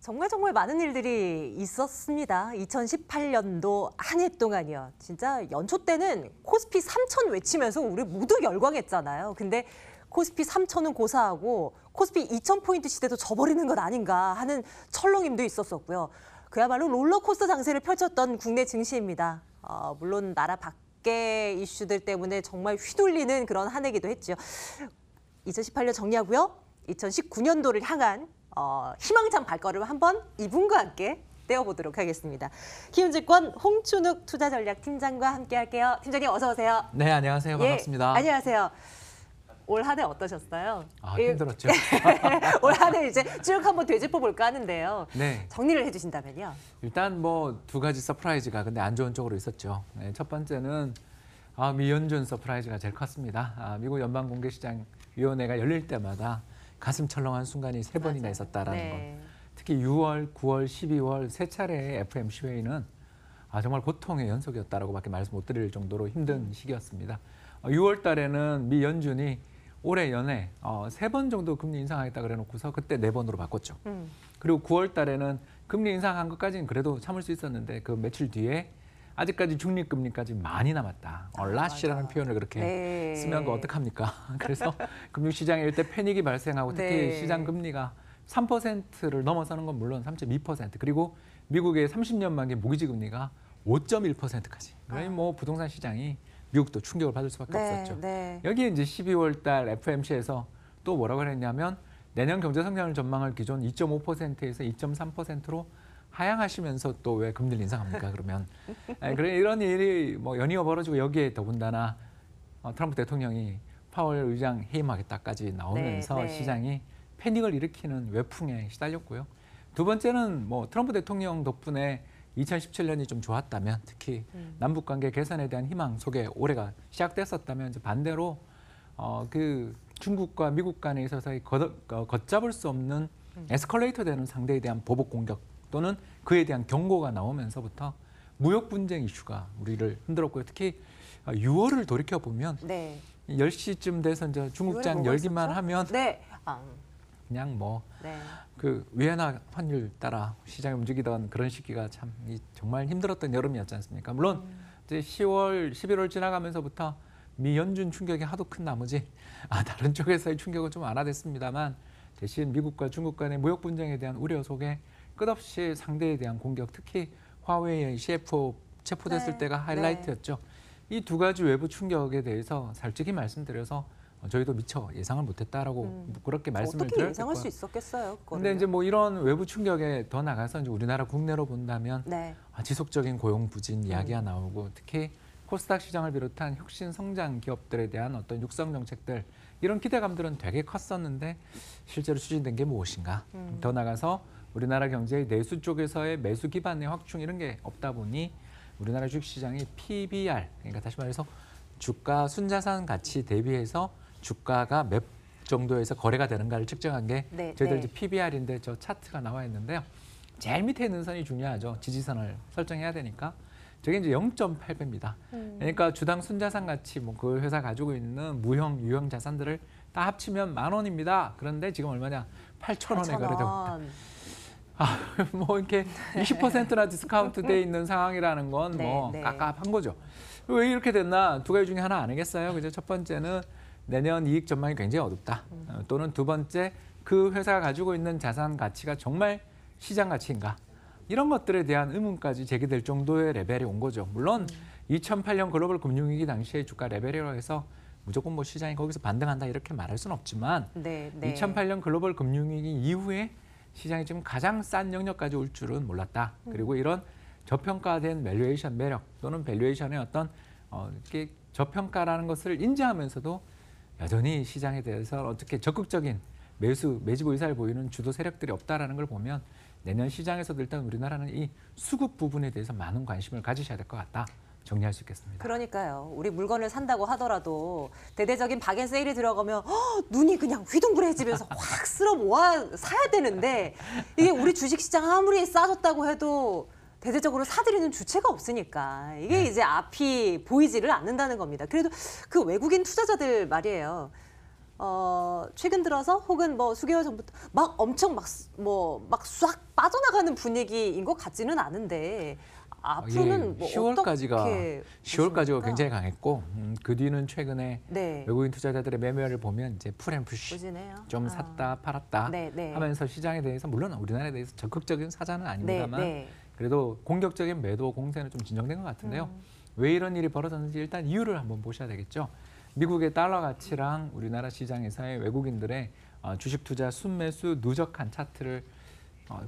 정말 많은 일들이 있었습니다. 2018년도 한 해 동안이요. 진짜 연초 때는 코스피 3,000 외치면서 우리 모두 열광했잖아요. 근데 코스피 3,000은 고사하고 코스피 2,000포인트 시대도 져버리는 것 아닌가 하는 철렁임도 있었었고요. 그야말로 롤러코스터 장세를 펼쳤던 국내 증시입니다. 물론 나라 밖의 이슈들 때문에 정말 휘둘리는 그런 한 해기도 했죠. 2018년 정리하고요. 2019년도를 향한 희망찬 발걸음을 한번 이분과 함께 떼어보도록 하겠습니다. 키움증권 홍춘욱 투자전략팀장과 함께 할게요. 팀장님 어서 오세요. 네, 안녕하세요. 반갑습니다. 예, 안녕하세요. 올 한 해 어떠셨어요? 힘들었죠. 올 한 해 이제 쭉 한번 되짚어 볼까 하는데요. 네. 정리를 해주신다면요. 일단 뭐 두 가지 서프라이즈가 근데 안 좋은 쪽으로 있었죠. 네, 첫 번째는 미 연준 서프라이즈가 제일 컸습니다. 미국 연방공개시장위원회가 열릴 때마다 가슴 철렁한 순간이 3번이나 있었다라는 것. 특히 6월, 9월, 12월 세 차례의 FOMC 회의는 정말 고통의 연속이었다라고밖에 말씀 못 드릴 정도로 힘든 시기였습니다. 6월 달에는 미 연준이 올해 연에 3번 정도 금리 인상하겠다 그래놓고서 그때 4번으로 바꿨죠. 그리고 9월 달에는 금리 인상한 것까지는 그래도 참을 수 있었는데 그 며칠 뒤에 아직까지 중립금리까지 많이 남았다. 라시라는 표현을 그렇게 쓰면 어떡합니까? 그래서 금융시장에 이때 패닉이 발생하고 특히 시장 금리가 3%를 넘어서는 건 물론 3.2% 그리고 미국의 30년 만기 모기지 금리가 5.1%까지. 그러니 뭐 부동산 시장이 미국도 충격을 받을 수밖에 없었죠. 여기에 이제 12월 달 FOMC에서 또 뭐라고 했냐면 내년 경제 성장률 전망을 기존 2.5%에서 2.3%로 하향하시면서 또 왜 금리를 인상합니까? 그러면 그래 이런 일이 뭐 연이어 벌어지고 여기에 더군다나 트럼프 대통령이 파월 의장 해임하겠다까지 나오면서 시장이 패닉을 일으키는 외풍에 시달렸고요. 두 번째는 뭐 트럼프 대통령 덕분에 2017년이 좀 좋았다면 특히 남북 관계 개선에 대한 희망 속에 올해가 시작됐었다면 이제 반대로 그 중국과 미국 간에 있어서의 걷잡을 수 없는 에스컬레이터 되는 상대에 대한 보복 공격 또는 그에 대한 경고가 나오면서부터 무역 분쟁 이슈가 우리를 흔들었고요. 특히 6월을 돌이켜 보면 10시쯤 돼서 이제 중국장 열기만 하면 그냥 뭐 그 위안화 환율 따라 시장이 움직이던 그런 시기가 참 정말 힘들었던 여름이었지 않습니까? 물론 이제 10월, 11월 지나가면서부터 미 연준 충격이 하도 큰 나머지 다른 쪽에서의 충격은 좀 완화됐습니다만 대신 미국과 중국 간의 무역 분쟁에 대한 우려 속에 끝없이 상대에 대한 공격, 특히 화웨이의 CFO 체포됐을 때가 하이라이트였죠. 이 두 가지 외부 충격에 대해서 솔직히 말씀드려서 저희도 미처 예상을 못했다라고 그렇게 말씀을 드렸고요. 어떻게 예상할 수 있었겠어요? 그런데 이제 뭐 이런 외부 충격에 더 나가서 이제 우리나라 국내로 본다면 지속적인 고용 부진 이야기가 나오고 특히 코스닥 시장을 비롯한 혁신 성장 기업들에 대한 어떤 육성 정책들 이런 기대감들은 되게 컸었는데 실제로 추진된 게 무엇인가? 더 나가서 우리나라 경제의 내수 쪽에서의 매수 기반의 확충 이런 게 없다 보니 우리나라 주식시장이 PBR, 그러니까 다시 말해서 주가 순자산 가치 대비해서 주가가 몇 정도에서 거래가 되는가를 측정한 게 저희들 이제 PBR인데 저 차트가 나와 있는데요. 제일 밑에 있는 선이 중요하죠. 지지선을 설정해야 되니까. 저게 이제 0.8배입니다. 그러니까 주당 순자산 가치 뭐 그 회사 가지고 있는 무형, 유형 자산들을 다 합치면 10,000원입니다. 그런데 지금 얼마냐? 8,000원에 거래되고 있다. 뭐 이렇게 20%나 디스카운트 돼 있는 상황이라는 건 뭐 깝깝한 거죠. 왜 이렇게 됐나? 두 가지 중에 하나 아니겠어요? 그죠? 첫 번째는 내년 이익 전망이 굉장히 어둡다. 또는 두 번째 그 회사가 가지고 있는 자산 가치가 정말 시장 가치인가? 이런 것들에 대한 의문까지 제기될 정도의 레벨이 온 거죠. 물론 2008년 글로벌 금융위기 당시의 주가 레벨이라고 해서 무조건 뭐 시장이 거기서 반등한다 이렇게 말할 수는 없지만 2008년 글로벌 금융위기 이후에 시장이 지금 가장 싼 영역까지 올 줄은 몰랐다. 그리고 이런 저평가된 밸류에이션 매력 또는 밸류에이션의 어떤 이렇게 저평가라는 것을 인지하면서도 여전히 시장에 대해서 어떻게 적극적인 매집 의사를 보이는 주도 세력들이 없다라는 걸 보면 내년 시장에서도 일단 우리나라는 이 수급 부분에 대해서 많은 관심을 가지셔야 될 것 같다. 정리할 수 있겠습니다. 그러니까요. 우리 물건을 산다고 하더라도 대대적인 박앤세일이 들어가면 눈이 그냥 휘둥그레지면서 확 쓸어 모아 사야 되는데 이게 우리 주식시장 아무리 싸졌다고 해도 대대적으로 사들이는 주체가 없으니까 이게 이제 앞이 보이지를 않는다는 겁니다. 그래도 그 외국인 투자자들 말이에요. 최근 들어서 혹은 뭐 수개월 전부터 막 엄청 막 싹 빠져나가는 분위기인 것 같지는 않은데 앞으로는 뭐 10월까지가 어떻게 10월까지가 보십니까? 굉장히 강했고 그 뒤는 최근에 네. 외국인 투자자들의 매매를 보면 이제 풀앤푸시 보지네요. 좀 샀다 팔았다 네, 네. 하면서 시장에 대해서 물론 우리나라에 대해서 적극적인 사자는 네, 아닙니다만 네. 그래도 공격적인 매도 공세는 좀 진정된 것 같은데요. 왜 이런 일이 벌어졌는지 일단 이유를 한번 보셔야 되겠죠. 미국의 달러 가치랑 우리나라 시장에서의 외국인들의 주식 투자 순매수 누적한 차트를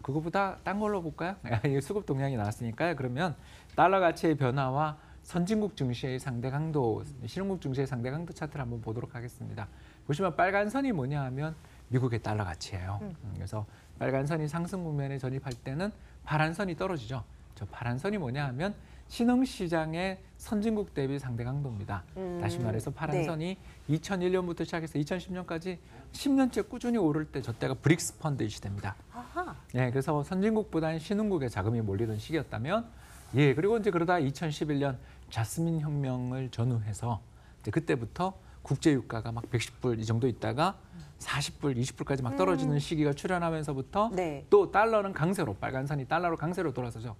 그거보다 딴 걸로 볼까요? 이 수급 동향이 나왔으니까요. 그러면 달러 가치의 변화와 선진국 증시의 상대 강도, 신흥국 증시의 상대 강도 차트를 한번 보도록 하겠습니다. 보시면 빨간 선이 뭐냐 하면 미국의 달러 가치예요. 그래서 빨간 선이 상승 국면에 전입할 때는 파란 선이 떨어지죠. 저 파란 선이 뭐냐 하면 신흥 시장의 선진국 대비 상대 강도입니다. 다시 말해서 파란 네. 선이 2001년부터 시작해서 2010년까지 10년째 꾸준히 오를 때 저 때가 브릭스 펀드 시대입니다. 아하. 네, 그래서 선진국보다는 신흥국에 자금이 몰리던 시기였다면, 예, 그리고 이제 그러다 2011년 자스민 혁명을 전후해서 이제 그때부터 국제 유가가 막 110불 이 정도 있다가 40불, 20불까지 막 떨어지는 시기가 출현하면서부터 네. 또 달러는 강세로 빨간 선이 달러로 강세로 돌아서죠.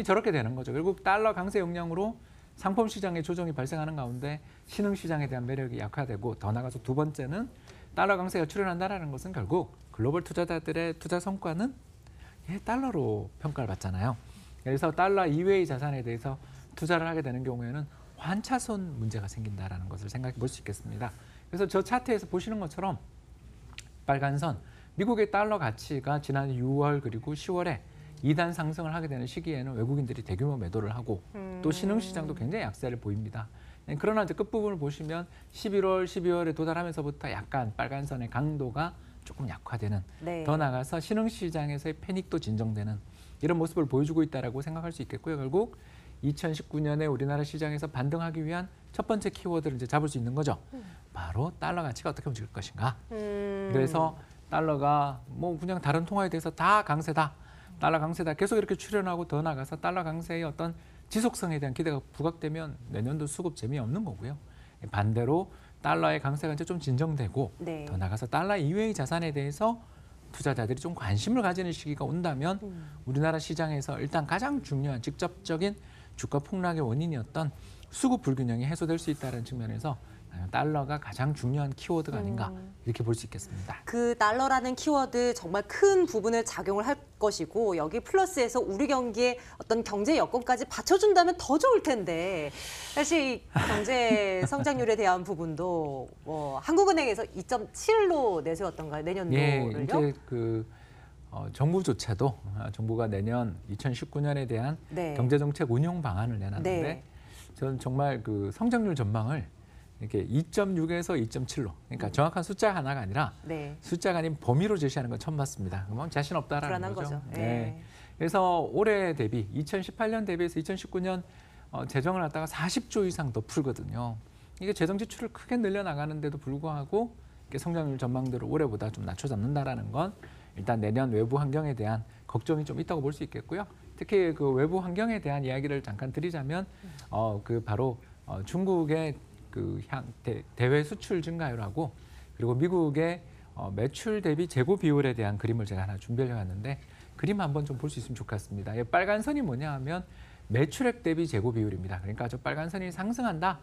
저렇게 되는 거죠. 결국 달러 강세 영향으로 상품 시장의 조정이 발생하는 가운데 신흥 시장에 대한 매력이 약화되고 더 나아가서 두 번째는 달러 강세가 출현한다라는 것은 결국 글로벌 투자자들의 투자 성과는 달러로 평가를 받잖아요. 그래서 달러 이외의 자산에 대해서 투자를 하게 되는 경우에는 환차손 문제가 생긴다라는 것을 생각해 볼 수 있겠습니다. 그래서 저 차트에서 보시는 것처럼 빨간 선, 미국의 달러 가치가 지난 6월 그리고 10월에 2단 상승을 하게 되는 시기에는 외국인들이 대규모 매도를 하고 또 신흥시장도 굉장히 약세를 보입니다. 그러나 이제 끝부분을 보시면 11월, 12월에 도달하면서부터 약간 빨간 선의 강도가 조금 약화되는 네. 더 나아가서 신흥시장에서의 패닉도 진정되는 이런 모습을 보여주고 있다고 생각할 수 있겠고요. 결국 2019년에 우리나라 시장에서 반등하기 위한 첫 번째 키워드를 이제 잡을 수 있는 거죠. 바로 달러 가치가 어떻게 움직일 것인가. 그래서 달러가 뭐 그냥 다른 통화에 대해서 다 강세다. 달러 강세다. 계속 이렇게 출현하고 더 나가서 달러 강세의 어떤 지속성에 대한 기대가 부각되면 내년도 수급 재미없는 거고요. 반대로 달러의 강세가 이제 좀 진정되고 네. 더 나가서 달러 이외의 자산에 대해서 투자자들이 좀 관심을 가지는 시기가 온다면 우리나라 시장에서 일단 가장 중요한 직접적인 주가 폭락의 원인이었던 수급 불균형이 해소될 수 있다는 측면에서 달러가 가장 중요한 키워드가 아닌가 이렇게 볼 수 있겠습니다. 그 달러라는 키워드 정말 큰 부분을 작용을 할 것이고 여기 플러스해서 우리 경기의 어떤 경제 여건까지 받쳐준다면 더 좋을 텐데 사실 이 경제 성장률에 대한 부분도 뭐 한국은행에서 2.7로 내세웠던가요? 내년도를요? 이제 정부조차도 정부가 내년 2019년에 대한 네. 경제정책 운용 방안을 내놨는데 네. 저는 정말 그 성장률 전망을 이렇게 2.6에서 2.7로 그러니까 정확한 숫자 하나가 아니라 네. 숫자가 아닌 범위로 제시하는 건 처음 봤습니다. 그러면 자신 없다라는 불안한 거죠. 네. 그래서 올해 대비 2018년 대비해서 2019년 재정을 갖다가 40조 이상 더 풀거든요. 이게 재정 지출을 크게 늘려나가는데도 불구하고 이렇게 성장률 전망대로 올해보다 좀 낮춰 잡는다라는 건 일단 내년 외부 환경에 대한 걱정이 좀 있다고 볼 수 있겠고요. 특히 그 외부 환경에 대한 이야기를 잠깐 드리자면 바로 중국의 대외 수출 증가율하고 그리고 미국의 매출 대비 재고 비율에 대한 그림을 제가 하나 준비해 왔는데 그림 한번 좀 볼 수 있으면 좋겠습니다. 빨간 선이 뭐냐 하면 매출액 대비 재고 비율입니다. 그러니까 저 빨간 선이 상승한다.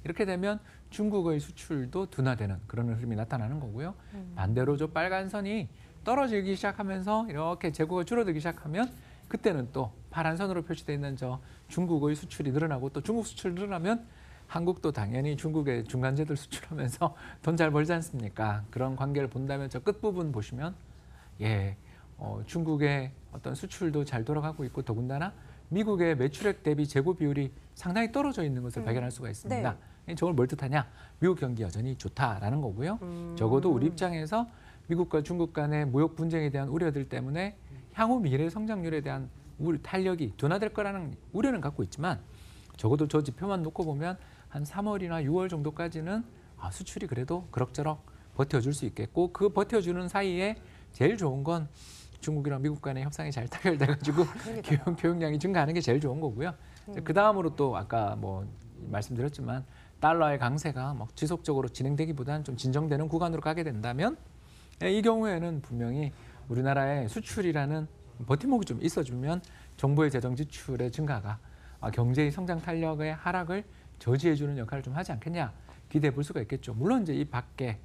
이렇게 되면 중국의 수출도 둔화되는 그런 흐름이 나타나는 거고요. 반대로 저 빨간 선이 떨어지기 시작하면서 이렇게 재고가 줄어들기 시작하면 그때는 또 파란 선으로 표시되어 있는 저 중국의 수출이 늘어나고 또 중국 수출이 늘어나면 한국도 당연히 중국에 중간재들 수출하면서 돈 잘 벌지 않습니까? 그런 관계를 본다면 저 끝부분 보시면 중국의 어떤 수출도 잘 돌아가고 있고 더군다나 미국의 매출액 대비 재고 비율이 상당히 떨어져 있는 것을 발견할 수가 있습니다. 저걸 뭘 뜻하냐? 미국 경기 여전히 좋다라는 거고요. 적어도 우리 입장에서 미국과 중국 간의 무역 분쟁에 대한 우려들 때문에 향후 미래 성장률에 대한 탄력이 둔화될 거라는 우려는 갖고 있지만 적어도 저 지표만 놓고 보면 한 3월이나 6월 정도까지는 수출이 그래도 그럭저럭 버텨줄 수 있겠고 그 버텨주는 사이에 제일 좋은 건 중국이랑 미국 간의 협상이 잘 타결돼가지고 교역량이 증가하는 게 제일 좋은 거고요. 그 다음으로 또 아까 뭐 말씀드렸지만 달러의 강세가 막 지속적으로 진행되기보다는 좀 진정되는 구간으로 가게 된다면 이 경우에는 분명히 우리나라의 수출이라는 버팀목이 좀 있어주면 정부의 재정 지출의 증가가 경제의 성장 탄력의 하락을 저지해주는 역할을 좀 하지 않겠냐 기대해 볼 수가 있겠죠. 물론 이제 이 밖에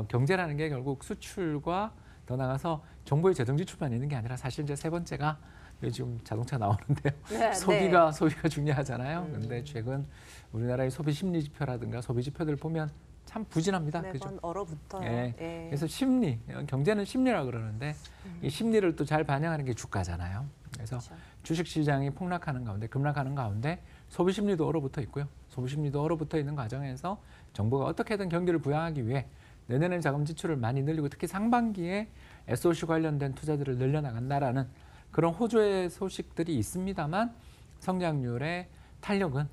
경제라는 게 결국 수출과 더 나가서 정부의 재정 지출만 있는 게 아니라 사실 이제 세 번째가 요즘 자동차 나오는데요. 네, 소비가 중요하잖아요. 근데 최근 우리나라의 소비 심리 지표라든가 소비 지표들 보면 참 부진합니다. 매번 그죠? 얼어붙어요. 예. 예. 그래서 심리, 경제는 심리라 그러는데 이 심리를 또 잘 반영하는 게 주가잖아요. 그래서 그렇죠. 주식 시장이 폭락하는 가운데, 급락하는 가운데 소비 심리도 얼어붙어 있고요. 소비 심리도 얼어붙어 있는 과정에서 정부가 어떻게든 경기를 부양하기 위해 내년에 자금 지출을 많이 늘리고 특히 상반기에 SOC 관련된 투자들을 늘려나간다라는 그런 호조의 소식들이 있습니다만 성장률의 탄력은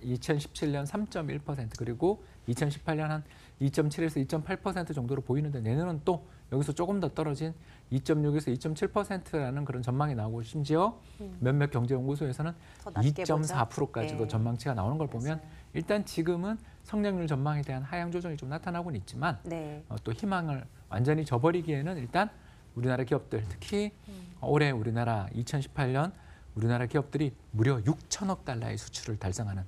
2017년 3.1% 그리고 2018년 한 2.7에서 2.8% 정도로 보이는데 내년은 또 여기서 조금 더 떨어진 2.6에서 2.7%라는 그런 전망이 나오고 심지어 몇몇 경제연구소에서는 더 낮게 2.4%까지도 예. 전망치가 나오는 걸 보면 맞아요. 일단 지금은 성장률 전망에 대한 하향 조정이 좀 나타나고는 있지만 네. 또 희망을 완전히 저버리기에는 일단 우리나라 기업들 특히 올해 우리나라 2018년 우리나라 기업들이 무려 6천억 달러의 수출을 달성하는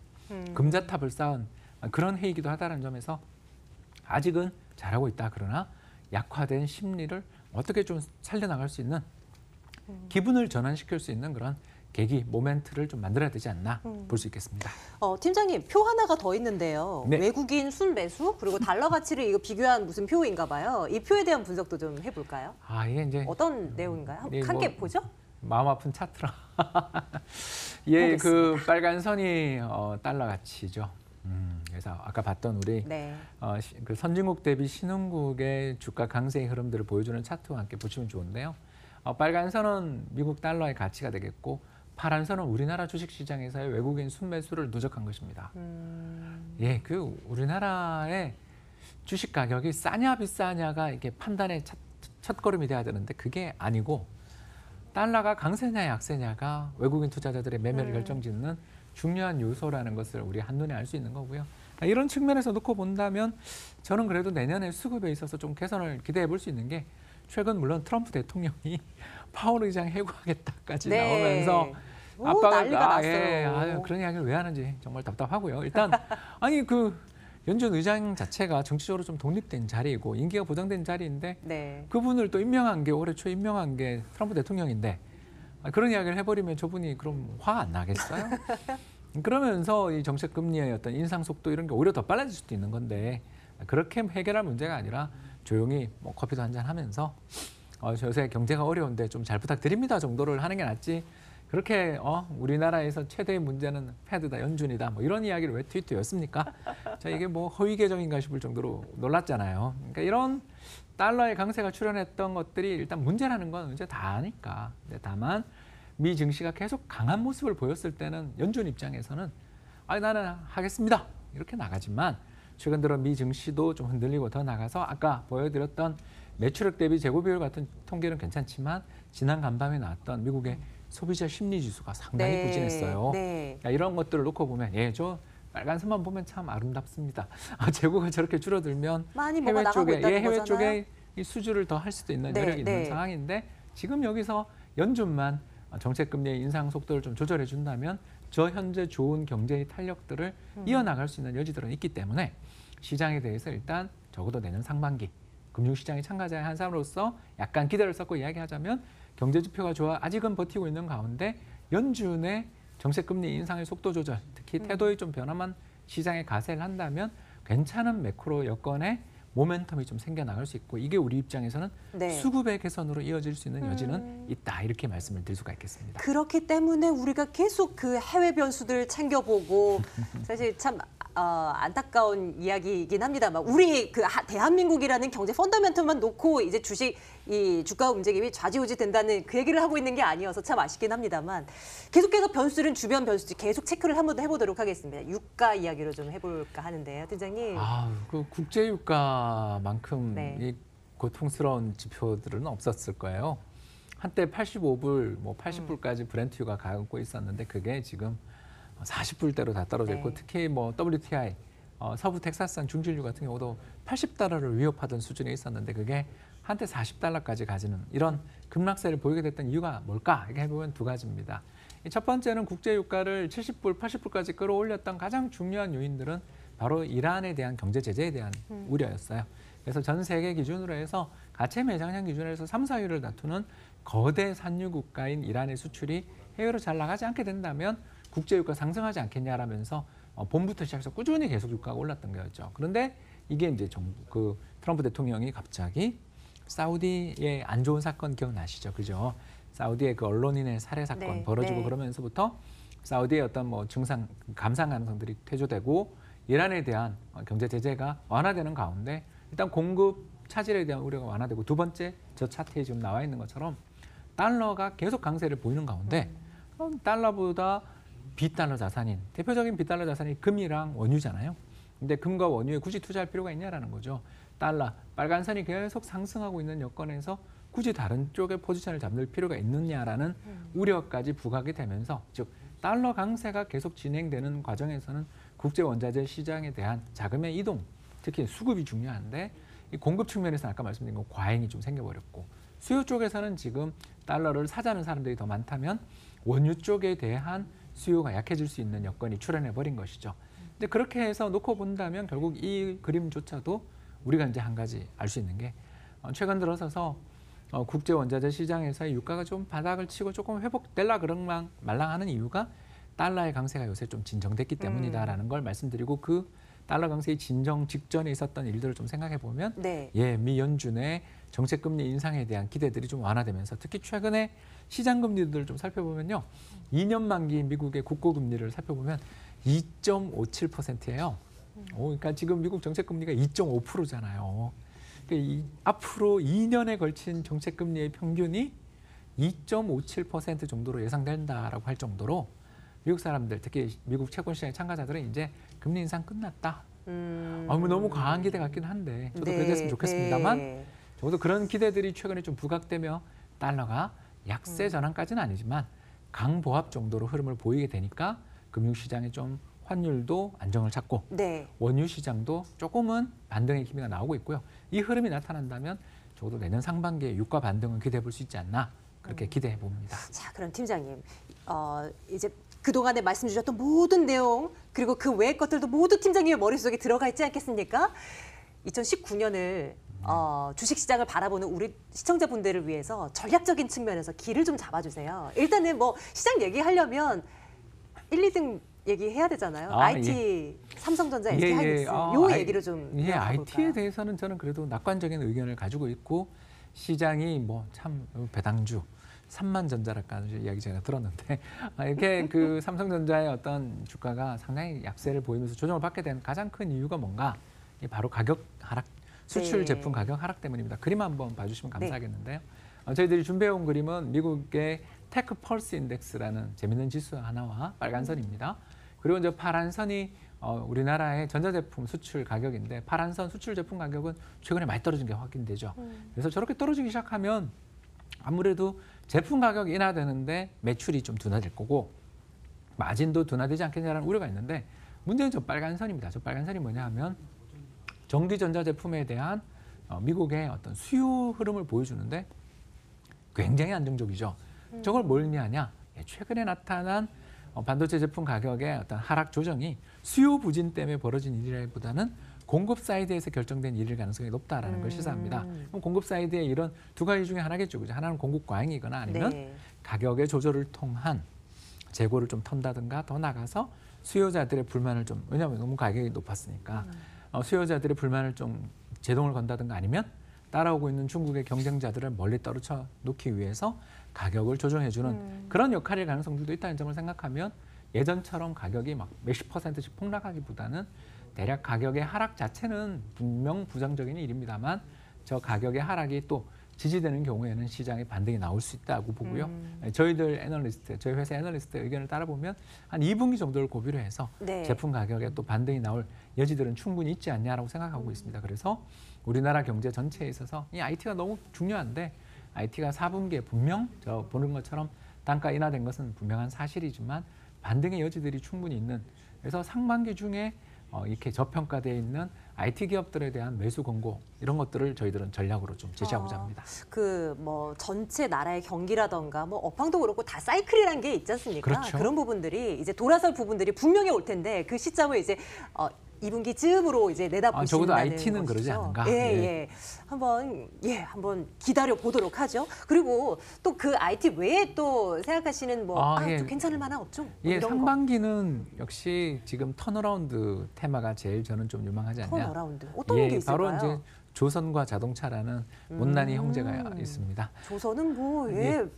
금자탑을 쌓은 그런 해이기도 하다는 점에서 아직은 잘하고 있다. 그러나 약화된 심리를 어떻게 좀 살려나갈 수 있는 기분을 전환시킬 수 있는 그런 계기, 모멘트를 좀 만들어야 되지 않나 볼 수 있겠습니다. 팀장님, 표 하나가 더 있는데요. 네. 외국인 순매수 그리고 달러 가치를 이거 비교한 무슨 표인가 봐요. 이 표에 대한 분석도 좀 해볼까요? 이게 이제 어떤 내용인가요? 네, 함께 뭐- 보죠? 마음 아픈 차트라. 예, 그 빨간 선이 달러 가치죠. 그래서 아까 봤던 우리 네. 그 선진국 대비 신흥국의 주가 강세의 흐름들을 보여주는 차트와 함께 보시면 좋은데요. 빨간 선은 미국 달러의 가치가 되겠고 파란 선은 우리나라 주식시장에서의 외국인 순매수를 누적한 것입니다. 예, 그 우리나라의 주식 가격이 싸냐 비싸냐가 이게 판단의 첫걸음이 돼야 되는데 그게 아니고 달러가 강세냐 약세냐가 외국인 투자자들의 매매를 결정짓는 중요한 요소라는 것을 우리 한눈에 알 수 있는 거고요. 이런 측면에서 놓고 본다면 저는 그래도 내년에 수급에 있어서 좀 개선을 기대해 볼 수 있는 게 최근 물론 트럼프 대통령이 파월 의장 해고하겠다까지 나오면서 난리가 났어요. 예, 그런 이야기를 왜 하는지 정말 답답하고요. 일단 아니 그 연준 의장 자체가 정치적으로 좀 독립된 자리이고 임기가 보장된 자리인데 네. 그분을 또 임명한 게 올해 초 임명한 게 트럼프 대통령인데 그런 이야기를 해버리면 저분이 그럼 화 안 나겠어요? 그러면서 이 정책 금리의 어떤 인상 속도 이런 게 오히려 더 빨라질 수도 있는 건데 그렇게 해결할 문제가 아니라 조용히 뭐 커피도 한잔 하면서 요새 경제가 어려운데 좀 잘 부탁드립니다 정도를 하는 게 낫지. 그렇게 우리나라에서 최대의 문제는 패드다, 연준이다, 뭐 이런 이야기를 왜 트위터였습니까? 자, 이게 뭐 허위 계정인가 싶을 정도로 놀랐잖아요. 그러니까 이런 달러의 강세가 출현했던 것들이 일단 문제라는 건 이제 다 아니까. 근데 다만 미 증시가 계속 강한 모습을 보였을 때는 연준 입장에서는 나는 하겠습니다 이렇게 나가지만 최근 들어 미 증시도 좀 흔들리고 더 나가서 아까 보여드렸던 매출액 대비 재고 비율 같은 통계는 괜찮지만 지난 간밤에 나왔던 미국의 소비자 심리 지수가 상당히 부진했어요. 네. 이런 것들을 놓고 보면 저 빨간 선만 보면 참 아름답습니다. 재고가 저렇게 줄어들면 많이 뭐가 나가고 있다는 해외 거잖아요. 쪽에 이 수주를 더 할 수도 있는 여력이 있는 상황인데 지금 여기서 연준만 정책 금리의 인상 속도를 좀 조절해 준다면 저 현재 좋은 경제의 탄력들을 이어나갈 수 있는 여지들은 있기 때문에 시장에 대해서 일단 적어도 내년 상반기 금융시장의 참가자의 한 사람으로서 약간 기대를 섞고 이야기하자면 경제 지표가 좋아 아직은 버티고 있는 가운데 연준의 정책 금리 인상의 속도 조절, 특히 태도의 좀 변화만 시장에 가세를 한다면 괜찮은 매크로 여건에 모멘텀이 좀 생겨나갈 수 있고 이게 우리 입장에서는 수급의 개선으로 이어질 수 있는 여지는 있다 이렇게 말씀을 드릴 수가 있겠습니다. 그렇기 때문에 우리가 계속 그 해외 변수들 챙겨보고 사실 참 안타까운 이야기이긴 합니다만 우리 그 대한민국이라는 경제 펀더멘털만 놓고 이제 이 주가 움직임이 좌지우지 된다는 그 얘기를 하고 있는 게 아니어서 참 아쉽긴 합니다만 계속해서 변수는 주변 변수들 계속 체크를 한번 더 해보도록 하겠습니다. 유가 이야기로 좀 해볼까 하는데요, 팀장님. 그 국제 유가만큼 이 고통스러운 지표들은 없었을 거예요. 한때 85불, 뭐 80불까지 브렌트 유가 가고 있었는데 그게 지금 40불대로 다 떨어져 있고 특히 뭐 WTI 서부 텍사스산 중진류 같은 경우도 $80를 위협하던 수준에 있었는데 그게 한때 $40까지 가지는 이런 급락세를 보이게 됐던 이유가 뭘까? 이렇게 해보면 두 가지입니다. 첫 번째는 국제 유가를 70불, 80불까지 끌어올렸던 가장 중요한 요인들은 바로 이란에 대한 경제 제재에 대한 우려였어요. 그래서 전 세계 기준으로 해서 가채 매장량 기준으로 해서 3, 4위를 다투는 거대 산유 국가인 이란의 수출이 해외로 잘 나가지 않게 된다면 국제 유가 상승하지 않겠냐라면서 봄부터 시작해서 꾸준히 계속 유가가 올랐던 거였죠. 그런데 이게 이제 그 트럼프 대통령이 갑자기 사우디의 안 좋은 사건 기억나시죠? 그죠? 사우디의 그 언론인의 살해 사건 네, 벌어지고 네. 그러면서부터 사우디의 어떤 뭐 감상 가능성들이 퇴조되고 이란에 대한 경제 제재가 완화되는 가운데 일단 공급 차질에 대한 우려가 완화되고 두 번째 저 차트에 지금 나와 있는 것처럼 달러가 계속 강세를 보이는 가운데 그럼 달러보다 비달러 자산인 대표적인 비달러 자산이 금이랑 원유잖아요. 근데 금과 원유에 굳이 투자할 필요가 있냐라는 거죠. 달러 빨간 선이 계속 상승하고 있는 여건에서 굳이 다른 쪽에 포지션을 잡을 필요가 있느냐라는 우려까지 부각이 되면서 즉 달러 강세가 계속 진행되는 과정에서는 국제 원자재 시장에 대한 자금의 이동, 특히 수급이 중요한데 이 공급 측면에서는 아까 말씀드린 거 과잉이 좀 생겨버렸고 수요 쪽에서는 지금 달러를 사자는 사람들이 더 많다면 원유 쪽에 대한 수요가 약해질 수 있는 여건이 출현해 버린 것이죠. 근데 그렇게 해서 놓고 본다면 결국 이 그림조차도 우리가 이제 한 가지 알 수 있는 게 최근 들어서서 국제 원자재 시장에서의 유가가 좀 바닥을 치고 조금 회복될라 그런 말랑하는 이유가 달러의 강세가 요새 좀 진정됐기 때문이다라는 걸 말씀드리고 그 달러 강세의 진정 직전에 있었던 일들을 좀 생각해 보면 네. 미 연준의 정책 금리 인상에 대한 기대들이 좀 완화되면서 특히 최근에 시장 금리들을 좀 살펴보면요. 2년 만기 미국의 국고 금리를 살펴보면 2.57%예요. 그러니까 지금 미국 정책 금리가 2.5%잖아요. 그러니까 앞으로 2년에 걸친 정책 금리의 평균이 2.57% 정도로 예상된다라고 할 정도로 미국 사람들, 특히 미국 채권 시장의 참가자들은 이제 금리 인상 끝났다. 뭐 너무 과한 기대 같긴 한데 저도 그래 됐으면 좋겠습니다만 네. 적어도 그런 기대들이 최근에 좀 부각되며 달러가 약세 전환까지는 아니지만 강보합 정도로 흐름을 보이게 되니까 금융시장에 좀 환율도 안정을 찾고 네. 원유 시장도 조금은 반등의 기미가 나오고 있고요. 이 흐름이 나타난다면 적어도 내년 상반기에 유가 반등은 기대해 볼 수 있지 않나 그렇게 기대해 봅니다. 자, 그럼 팀장님, 이제 그동안에 말씀 주셨던 모든 내용 그리고 그 외의 것들도 모두 팀장님의 머릿속에 들어가 있지 않겠습니까? 2019년을 주식시장을 바라보는 우리 시청자분들을 위해서 전략적인 측면에서 길을 좀 잡아주세요. 일단은 뭐 시장 얘기하려면 1, 2등 얘기해야 되잖아요. IT, 삼성전자, SK 하이닉스 요 얘기를 좀 IT에 가볼까요? 대해서는 저는 그래도 낙관적인 의견을 가지고 있고 시장이 뭐 참 배당주 3만 전자랄까는 이야기 제가 들었는데 이렇게 그 삼성전자의 어떤 주가가 상당히 약세를 보이면서 조정을 받게 된 가장 큰 이유가 뭔가 바로 가격 하락, 수출 네. 제품 가격 하락 때문입니다. 그림 한번 봐주시면 감사하겠는데요. 저희들이 준비해온 그림은 미국의 테크 펄스 인덱스라는 재밌는 지수 하나와 빨간 선입니다. 그리고 이제 파란 선이 우리나라의 전자제품 수출 가격인데 파란 선 수출 제품 가격은 최근에 많이 떨어진 게 확인되죠. 그래서 저렇게 떨어지기 시작하면 아무래도 제품 가격이 인하되는데 매출이 좀 둔화될 거고 마진도 둔화되지 않겠냐는 우려가 있는데 문제는 저 빨간 선입니다. 저 빨간 선이 뭐냐 하면 전기 전자제품에 대한 미국의 어떤 수요 흐름을 보여주는데 굉장히 안정적이죠. 저걸 뭘 의미하냐? 최근에 나타난 반도체 제품 가격의 어떤 하락 조정이 수요 부진 때문에 벌어진 일이라기보다는 공급 사이드에서 결정된 일일 가능성이 높다라는 걸 시사합니다. 그럼 공급 사이드에 이런 두 가지 중에 하나겠죠. 그죠? 하나는 공급 과잉이거나 아니면 네. 가격의 조절을 통한 재고를 좀 턴다든가 더 나가서 수요자들의 불만을 좀 왜냐하면 너무 가격이 높았으니까 수요자들의 불만을 좀 제동을 건다든가 아니면 따라오고 있는 중국의 경쟁자들을 멀리 떨어져 놓기 위해서 가격을 조정해주는 그런 역할일 가능성들도 있다는 점을 생각하면 예전처럼 가격이 막 몇십 %씩 폭락하기보다는 대략 가격의 하락 자체는 분명 부정적인 일입니다만 저 가격의 하락이 또 지지되는 경우에는 시장에 반등이 나올 수 있다고 보고요. 저희들 애널리스트, 저희 회사 애널리스트 의견을 따라보면 한 2분기 정도를 고비로 해서 네. 제품 가격에 또 반등이 나올 여지들은 충분히 있지 않냐라고 생각하고 있습니다. 그래서 우리나라 경제 전체에 있어서 이 IT가 너무 중요한데 IT가 4분기에 분명 저 보는 것처럼 단가 인하된 것은 분명한 사실이지만 반등의 여지들이 충분히 있는 그래서 상반기 중에 이렇게 저평가되어 있는 IT 기업들에 대한 매수 권고 이런 것들을 저희들은 전략으로 좀 제시하고자 합니다. 그 뭐 전체 나라의 경기라던가 뭐 업황도 그렇고 다 사이클이라는 게 있지 않습니까? 그렇죠. 그런 부분들이 이제 돌아설 부분들이 분명히 올 텐데 그 시점을 이제 2분기 즈음으로 이제 내다보신다는 적어도 IT는 것이죠. 그러지 않은가? 예. 한번 기다려 보도록 하죠. 그리고 또 그 IT 외에 또 생각하시는 뭐 좀 괜찮을 만한 업종 뭐 이런 상반기는 역시 지금 턴어라운드 테마가 제일 저는 좀 유망하지 않냐. 턴어라운드 어떤 게 있을까요? 바로 이제 조선과 자동차라는 못난이 형제가 있습니다. 조선은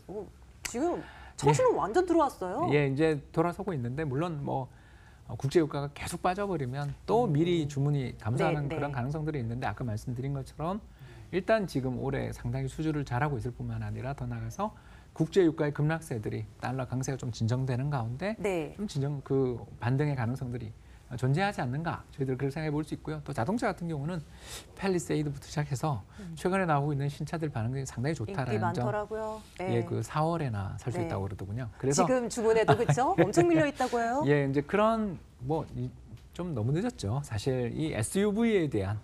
지금 처신은 완전 들어왔어요. 이제 돌아서고 있는데 물론 뭐 국제 유가가 계속 빠져버리면 또 미리 주문이 감소하는 그런 가능성들이 있는데 아까 말씀드린 것처럼 일단 지금 올해 상당히 수주를 잘하고 있을 뿐만 아니라 더 나아가서 국제 유가의 급락세들이 달러 강세가 좀 진정되는 가운데 좀 그 반등의 가능성들이 존재하지 않는가 저희들 그렇게 생각해 볼 수 있고요. 또 자동차 같은 경우는 팰리세이드부터 시작해서 최근에 나오고 있는 신차들 반응이 상당히 좋다라는 인기 많더라고요. 그 4월에나 살 수 있다고 그러더군요. 그래서 지금 주문에도 그렇죠? 엄청 밀려 있다고 해요. 이제 그런 좀 너무 늦었죠. 사실 이 SUV에 대한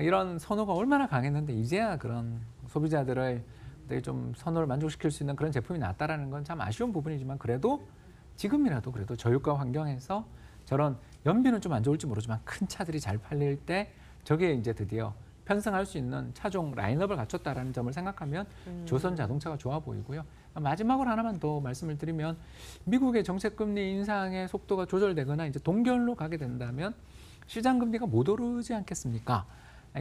이런 선호가 얼마나 강했는데 이제야 그런 소비자들을 되게 좀 선호를 만족시킬 수 있는 그런 제품이 나왔다라는 건 참 아쉬운 부분이지만 그래도 지금이라도 그래도 저유가 환경에서 저런 연비는 좀 안 좋을지 모르지만 큰 차들이 잘 팔릴 때 저게 이제 드디어 편승할 수 있는 차종 라인업을 갖췄다라는 점을 생각하면 조선 자동차가 좋아 보이고요. 마지막으로 하나만 더 말씀을 드리면 미국의 정책금리 인상의 속도가 조절되거나 이제 동결로 가게 된다면 시장금리가 못 오르지 않겠습니까?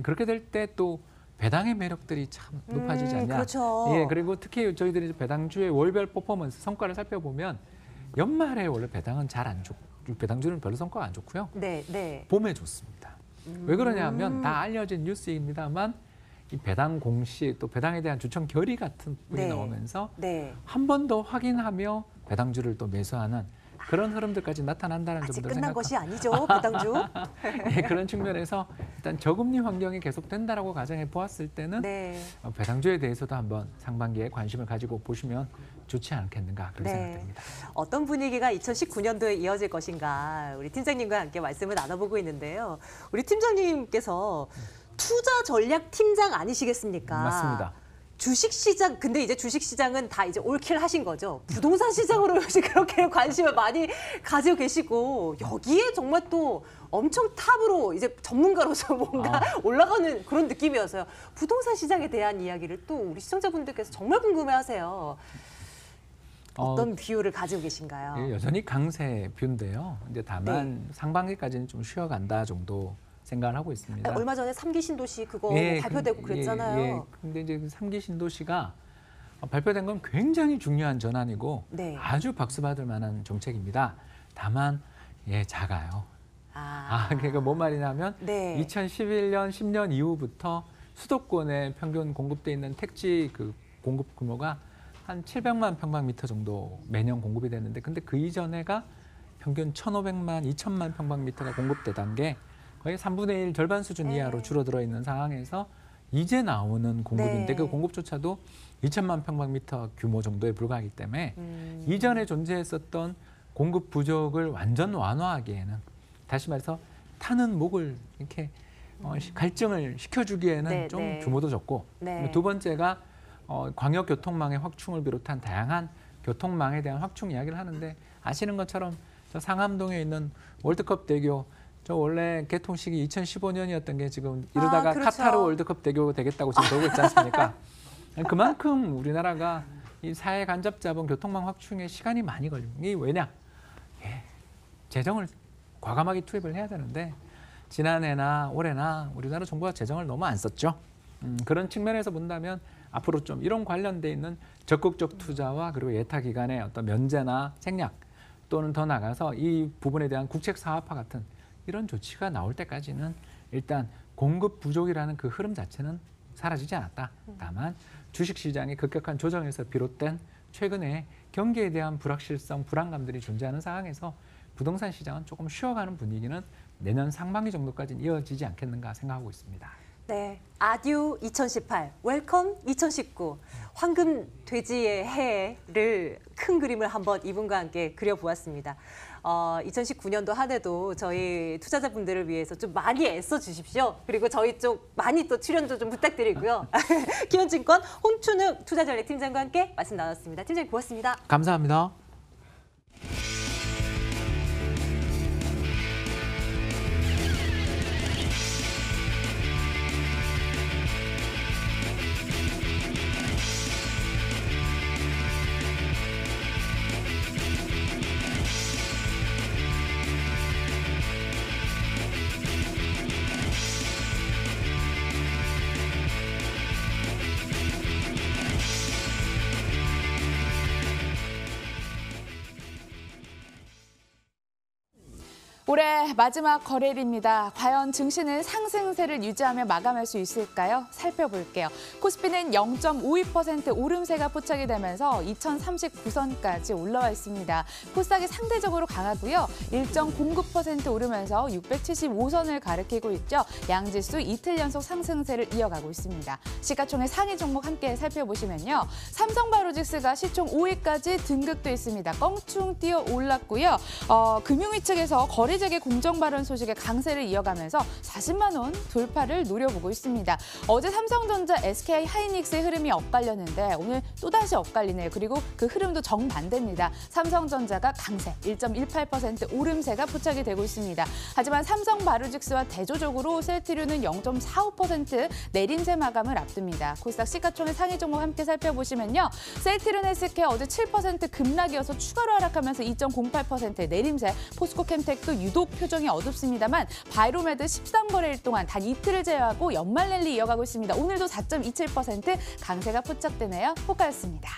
그렇게 될 때 또 배당의 매력들이 참 높아지지 않냐. 그렇죠. 그리고 특히 저희들이 배당주의 월별 퍼포먼스 성과를 살펴보면 연말에 원래 배당은 잘 안 좋고 배당주는 별로 성과가 안 좋고요. 봄에 좋습니다. 왜 그러냐 하면 다 알려진 뉴스입니다만 이 배당 공시 또 배당에 대한 주청 결의 같은 부분이 나오면서 한 번 더 확인하며 배당주를 또 매수하는 그런 흐름들까지 나타난다는 아직 점도 끝난 것이 아니죠, 배당주. 그런 측면에서 일단 저금리 환경이 계속된다라고 가정해 보았을 때는 배당주에 대해서도 한번 상반기에 관심을 가지고 보시면 좋지 않겠는가 그렇게 생각됩니다. 어떤 분위기가 2019년도에 이어질 것인가 우리 팀장님과 함께 말씀을 나눠보고 있는데요. 우리 팀장님께서 투자 전략 팀장 아니시겠습니까? 맞습니다. 주식시장, 근데 이제 주식시장은 다 이제 올킬 하신 거죠. 부동산 시장으로 역시 그렇게 관심을 많이 가지고 계시고 여기에 정말 또 엄청 탑으로 이제 전문가로서 뭔가 올라가는 그런 느낌이어서요. 부동산 시장에 대한 이야기를 또 우리 시청자분들께서 정말 궁금해하세요. 어떤 뷰를 가지고 계신가요? 여전히 강세 뷰인데요. 이제 다만 상반기까지는 좀 쉬어간다 정도 생각을 하고 있습니다. 얼마 전에 3기 신도시 그거 발표되고 그랬잖아요. 근데 이제 3기 신도시가 발표된 건 굉장히 중요한 전환이고 아주 박수받을 만한 정책입니다. 다만 작아요. 그러니까 뭔 말이냐면 2011년, 10년 이후부터 수도권에 평균 공급돼 있는 택지 그 공급 규모가 한 700만 평방미터 정도 매년 공급이 됐는데 근데 그 이전에가 평균 1,500만, 2,000만 평방미터가 공급되던 게 거의 3분의 1 절반 수준 이하로 줄어들어 있는 상황에서 이제 나오는 공급인데 그 공급조차도 2천만 평방미터 규모 정도에 불과하기 때문에 이전에 존재했었던 공급 부족을 완전 완화하기에는 다시 말해서 타는 목을 이렇게 갈증을 시켜주기에는 좀 규모도 적고 두 번째가 광역교통망의 확충을 비롯한 다양한 교통망에 대한 확충 이야기를 하는데 아시는 것처럼 저 상암동에 있는 월드컵 대교 저 원래 개통식이 2015년이었던 게 지금 이러다가 카타르 월드컵 대교 되겠다고 지금 그러고 있지 않습니까? 그만큼 우리나라가 이 사회 간접 자본 교통망 확충에 시간이 많이 걸립니다. 이게 왜냐? 재정을 과감하게 투입을 해야 되는데 지난해나 올해나 우리나라 정부가 재정을 너무 안 썼죠. 그런 측면에서 본다면 앞으로 좀 이런 관련돼 있는 적극적 투자와 그리고 예타 기관의 어떤 면제나 생략 또는 더 나가서 이 부분에 대한 국책 사업화 같은 이런 조치가 나올 때까지는 일단 공급 부족이라는 그 흐름 자체는 사라지지 않았다. 다만 주식시장의 급격한 조정에서 비롯된 최근에 경기에 대한 불확실성, 불안감들이 존재하는 상황에서 부동산 시장은 조금 쉬어가는 분위기는 내년 상반기 정도까지는 이어지지 않겠는가 생각하고 있습니다. 네, 아듀 2018, 웰컴 2019, 황금 돼지의 해를 큰 그림을 한번 이분과 함께 그려보았습니다. 2019년도 한 해도 저희 투자자분들을 위해서 좀 많이 애써 주십시오. 그리고 저희 쪽 많이 또 출연도 좀 부탁드리고요. 기원증권 홍춘욱 투자전략팀장과 함께 말씀 나눴습니다. 팀장님 고맙습니다. 감사합니다. 올해 마지막 거래일입니다. 과연 증시는 상승세를 유지하며 마감할 수 있을까요? 살펴볼게요. 코스피는 0.52% 오름세가 포착이 되면서 2039선까지 올라와 있습니다. 코스닥이 상대적으로 강하고요. 1.09% 오르면서 675선을 가리키고 있죠. 양지수 이틀 연속 상승세를 이어가고 있습니다. 시가총액 상위 종목 함께 살펴보시면요. 삼성바이오로직스가 시총 5위까지 등극돼 있습니다. 껑충 뛰어 올랐고요. 금융위 측에서 거래재개 공정 발언 소식에 강세를 이어가면서 40만 원 돌파를 노려보고 있습니다. 어제 삼성전자, SK 하이닉스의 흐름이 엇갈렸는데 오늘 또다시 엇갈리네요. 그리고 그 흐름도 정반대입니다. 삼성전자가 강세 1.18% 오름세가 포착이 되고 있습니다. 하지만 삼성바이오로직스와 대조적으로 셀트리온은 0.45% 내림세 마감을 앞둡니다. 코스닥 시가총액 상위 종목 함께 살펴보시면요. 셀트리온 헬스케어 어제 7% 급락이어서 추가로 하락하면서 2.08% 내림세, 포스코캠텍도 유독 표정이 어둡습니다만 바이로메드 13거래일 동안 단 이틀을 제외하고 연말 랠리 이어가고 있습니다. 오늘도 4.27% 강세가 포착되네요. 호가였습니다.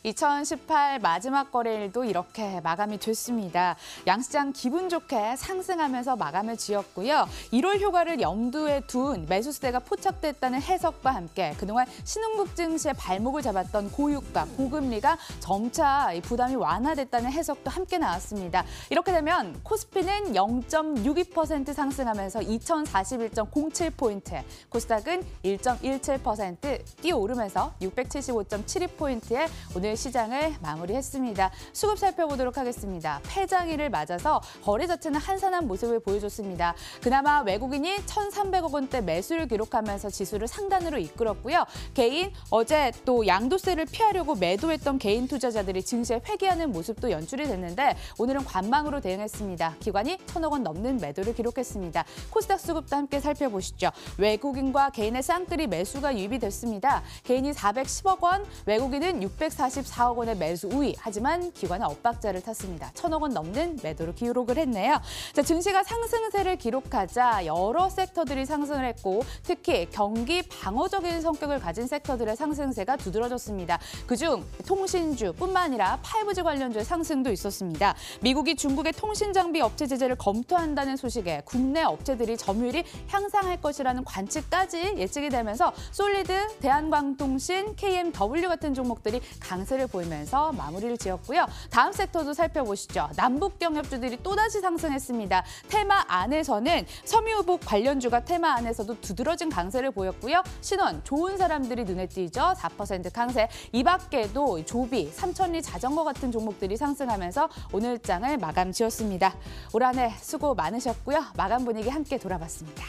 (2018) 마지막 거래일도 이렇게 마감이 됐습니다. 양시장 기분 좋게 상승하면서 마감을 지었고요. 1월 효과를 염두에 둔 매수세가 포착됐다는 해석과 함께 그동안 신흥국 증시의 발목을 잡았던 고유가, 고금리가 점차 부담이 완화됐다는 해석도 함께 나왔습니다. 이렇게 되면 코스피는 0.62% 상승하면서 2041.07포인트, 코스닥은 1.17% 뛰어오르면서 675.72포인트에 오늘 시장을 마무리했습니다. 수급 살펴보도록 하겠습니다. 폐장일을 맞아서 거래 자체는 한산한 모습을 보여줬습니다. 그나마 외국인이 1,300억 원대 매수를 기록하면서 지수를 상단으로 이끌었고요. 개인 어제 또 양도세를 피하려고 매도했던 개인 투자자들이 증시에 회귀하는 모습도 연출이 됐는데 오늘은 관망으로 대응했습니다. 기관이 1,000억 원 넘는 매도를 기록했습니다. 코스닥 수급도 함께 살펴보시죠. 외국인과 개인의 쌍끌이 매수가 유입이 됐습니다. 개인이 410억 원, 외국인은 644억 원의 매수 우위. 하지만 기관은 엇박자를 탔습니다. 1,000억 원 넘는 매도로 기록을 했네요. 자, 증시가 상승세를 기록하자 여러 섹터들이 상승을 했고 특히 경기 방어적인 성격을 가진 섹터들의 상승세가 두드러졌습니다. 그중 통신주뿐만 아니라 5G 관련주의 상승도 있었습니다. 미국이 중국의 통신장비 업체 제재를 검토한다는 소식에 국내 업체들이 점유율이 향상할 것이라는 관측까지 예측이 되면서 솔리드, 대한광통신, KMW 같은 종목들이 강세를 보이면서 마무리를 지었고요. 다음 섹터도 살펴보시죠. 남북 경협주들이 또다시 상승했습니다. 테마 안에서는 섬유유복 관련주가 테마 안에서도 두드러진 강세를 보였고요. 신원, 좋은 사람들이 눈에 띄죠. 4% 강세. 이 밖에도 조비, 삼천리 자전거 같은 종목들이 상승하면서 오늘 장을 마감 지었습니다. 올 한 해 수고 많으셨고요. 마감 분위기 함께 돌아봤습니다.